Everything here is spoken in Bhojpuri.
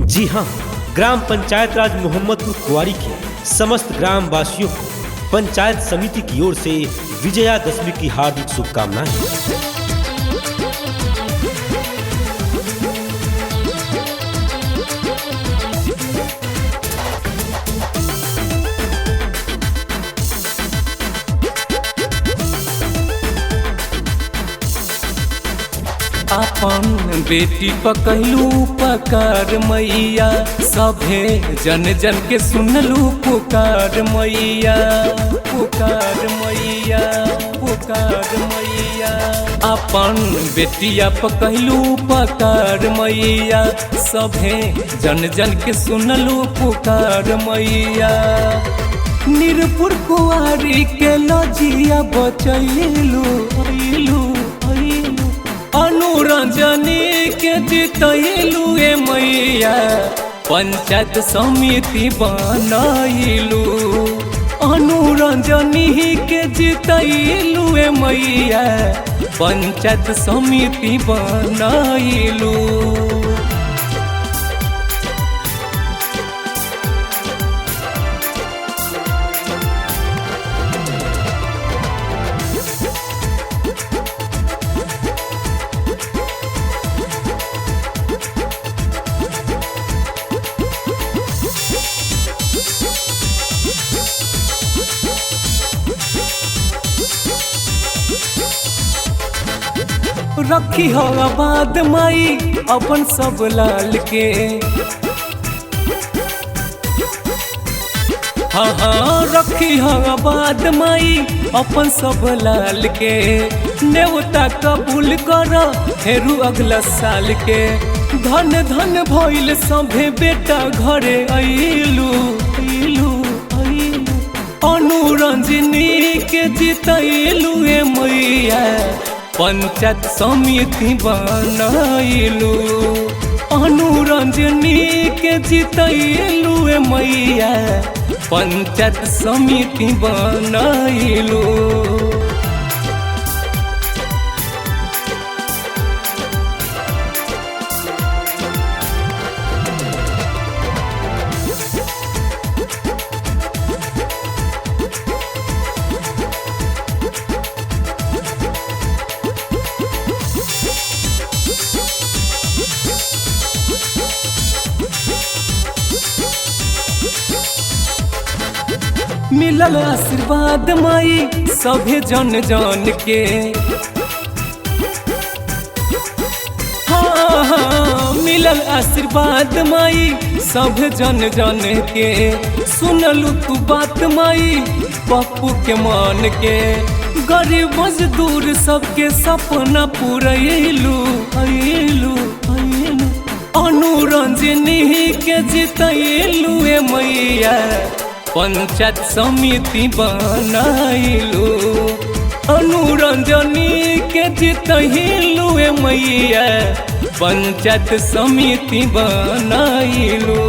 जी हाँ, ग्राम पंचायत राज मोहम्मदपुर कुंवारी के समस्त ग्राम वासियों को पंचायत समिति की ओर से विजयादशमी की हार्दिक शुभकामनाएं। अपन बेटी पकलू पकार मैया, सभे जन जन के सुनलू पुकार मैया, पुकार मैया, पुकार मैया। अपन बेटिया पकलू पकार मैया, सभे जन जन के सुनलू पुकार मैया। निरपुर कुंवारी के लजिया बचैलू अनुरंजनी के जितैलू मैया, पंचायत समिति बनैलू। अनुरंजनी के जितैलू मैया, पंचायत समिति बनैलू। रखी हो आबाद माई अपन सब लाल के, हाँ हाँ रखी हो आबाद माई अपन सब लाल के। नेवता कबूल कर हेरू अगला साल के, धन धन भइल सभे बेटा घरे अइलू। अनुरंजनी के जितैलू मैया, पंचायत समिति बनैलू। अनुरंजनी के जितैलू मैया, पंचायत समिति बनैलू। मिलल आशीर्वाद माई सभे जन जन के, हाँ हाँ मिलल आशीर्वाद माई सभे जन जन के। सुनलू तू बात माई पप्पू के मन के, गरीब मजदूर सबके सपना पूरैलू। अनुरंजनी के जितैलू मैया, पंचायत समिति बनैलू। अनुरंजनी के जितैलू मैया, पंचायत समिति बनैलू।